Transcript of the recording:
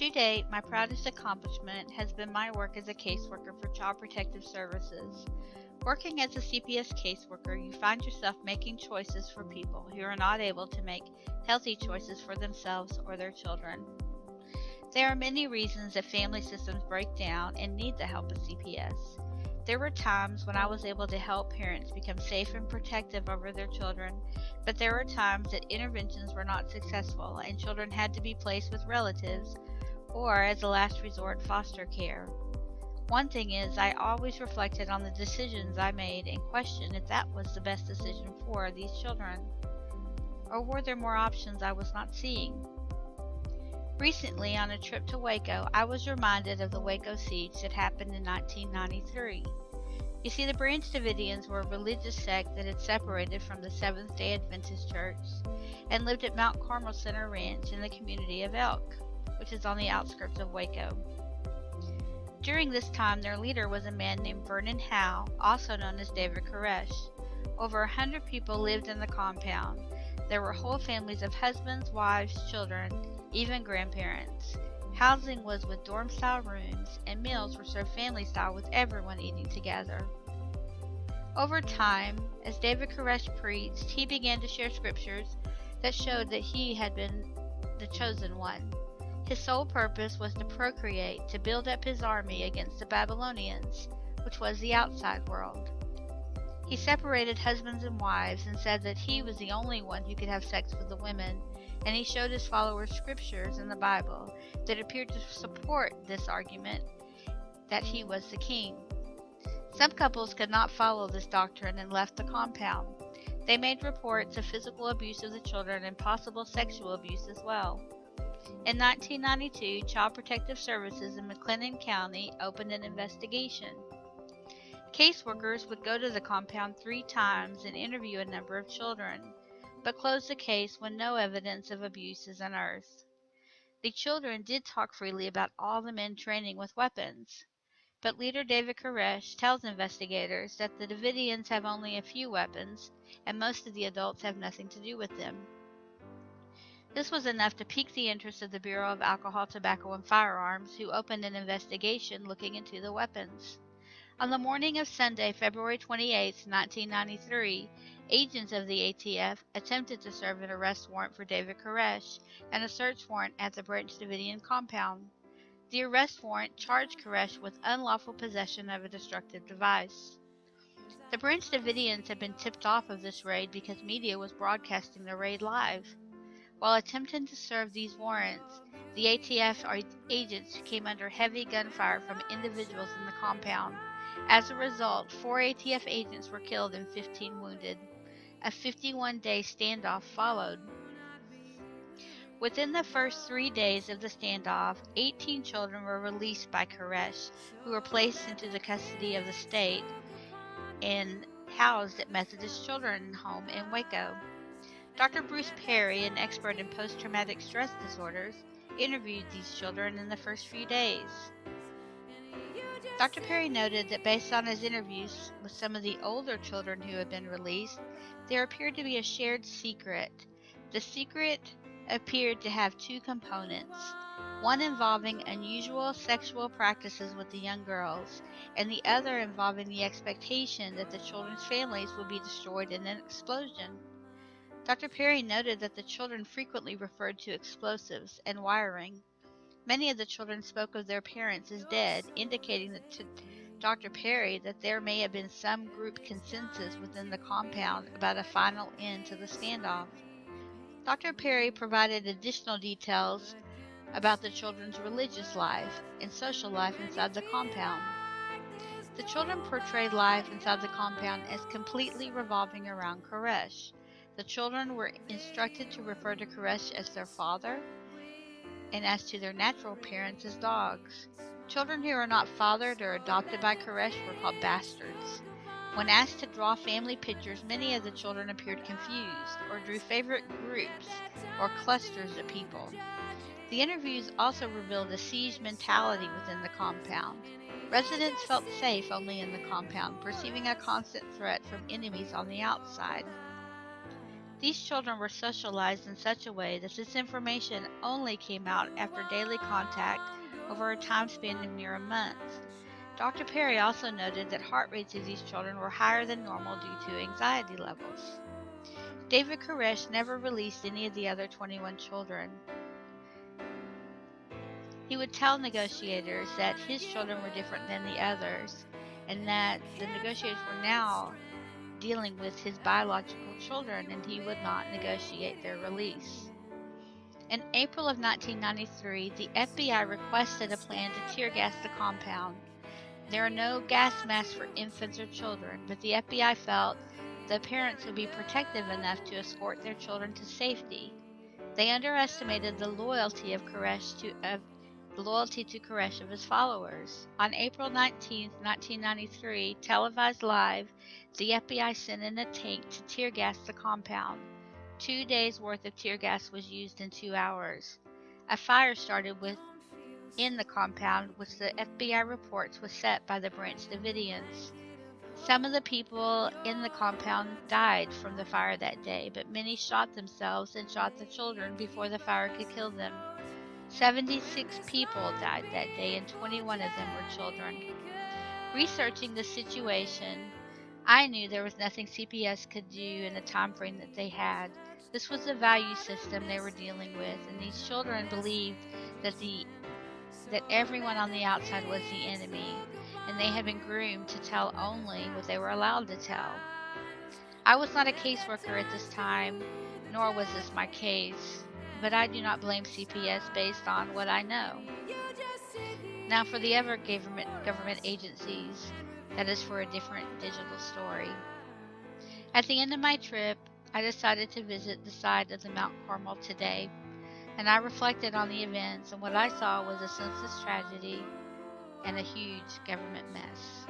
To date, my proudest accomplishment has been my work as a caseworker for Child Protective Services. Working as a CPS caseworker, you find yourself making choices for people who are not able to make healthy choices for themselves or their children. There are many reasons that family systems break down and need the help of CPS. There were times when I was able to help parents become safe and protective over their children, but there were times that interventions were not successful and children had to be placed with relatives or, as a last resort, foster care. One thing is, I always reflected on the decisions I made and questioned if that was the best decision for these children. Or were there more options I was not seeing? Recently, on a trip to Waco, I was reminded of the Waco siege that happened in 1993. You see, the Branch Davidians were a religious sect that had separated from the Seventh-day Adventist Church and lived at Mount Carmel Center Ranch in the community of Elk, which is on the outskirts of Waco. During this time, their leader was a man named Vernon Howe, also known as David Koresh. Over 100 people lived in the compound. There were whole families of husbands, wives, children, even grandparents. Housing was with dorm-style rooms, and meals were served family-style with everyone eating together. Over time, as David Koresh preached, he began to share scriptures that showed that he had been the chosen one. His sole purpose was to procreate, to build up his army against the Babylonians, which was the outside world. He separated husbands and wives and said that he was the only one who could have sex with the women, and he showed his followers scriptures in the Bible that appeared to support this argument that he was the king. Some couples could not follow this doctrine and left the compound. They made reports of physical abuse of the children and possible sexual abuse as well. In 1992, Child Protective Services in McLennan County opened an investigation. Caseworkers would go to the compound 3 times and interview a number of children, but closed the case when no evidence of abuse is unearthed. The children did talk freely about all the men training with weapons, but leader David Koresh tells investigators that the Davidians have only a few weapons and most of the adults have nothing to do with them. This was enough to pique the interest of the Bureau of Alcohol, Tobacco, and Firearms, who opened an investigation looking into the weapons. On the morning of Sunday, February 28, 1993, agents of the ATF attempted to serve an arrest warrant for David Koresh and a search warrant at the Branch Davidian compound. The arrest warrant charged Koresh with unlawful possession of a destructive device. The Branch Davidians had been tipped off of this raid because media was broadcasting the raid live. While attempting to serve these warrants, the ATF agents came under heavy gunfire from individuals in the compound. As a result, 4 ATF agents were killed and 15 wounded. A 51-day standoff followed. Within the first 3 days of the standoff, 18 children were released by Koresh, who were placed into the custody of the state and housed at Methodist Children's Home in Waco. Dr. Bruce Perry, an expert in post-traumatic stress disorders, interviewed these children in the first few days. Dr. Perry noted that based on his interviews with some of the older children who had been released, there appeared to be a shared secret. The secret appeared to have 2 components, one involving unusual sexual practices with the young girls, and the other involving the expectation that the children's families would be destroyed in an explosion. Dr. Perry noted that the children frequently referred to explosives and wiring. Many of the children spoke of their parents as dead, indicating to Dr. Perry that there may have been some group consensus within the compound about a final end to the standoff. Dr. Perry provided additional details about the children's religious life and social life inside the compound. The children portrayed life inside the compound as completely revolving around Koresh. The children were instructed to refer to Koresh as their father, and as to their natural parents as dogs. Children who are not fathered or adopted by Koresh were called bastards. When asked to draw family pictures, many of the children appeared confused, or drew favorite groups or clusters of people. The interviews also revealed a siege mentality within the compound. Residents felt safe only in the compound, perceiving a constant threat from enemies on the outside. These children were socialized in such a way that this information only came out after daily contact over a time span of near a month. Dr. Perry also noted that heart rates of these children were higher than normal due to anxiety levels. David Koresh never released any of the other 21 children. He would tell negotiators that his children were different than the others, and that the negotiators were now dealing with his biological children, and he would not negotiate their release. In April of 1993, the FBI requested a plan to tear gas the compound. There are no gas masks for infants or children, but the FBI felt the parents would be protective enough to escort their children to safety. They underestimated the loyalty to Koresh of his followers. On April 19, 1993, televised live, the FBI sent in a tank to tear gas the compound. 2 days' worth of tear gas was used in 2 hours. A fire started within the compound, which the FBI reports was set by the Branch Davidians. Some of the people in the compound died from the fire that day, but many shot themselves and shot the children before the fire could kill them. 76 people died that day, and 21 of them were children. Researching the situation, I knew there was nothing CPS could do in the time frame that they had. This was the value system they were dealing with, and these children believed that everyone on the outside was the enemy, and they had been groomed to tell only what they were allowed to tell. I was not a caseworker at this time, nor was this my case, but I do not blame CPS based on what I know. Now, for the other government agencies, that is for a different digital story. At the end of my trip, I decided to visit the site of the Mount Carmel today, and I reflected on the events, and what I saw was a senseless tragedy and a huge government mess.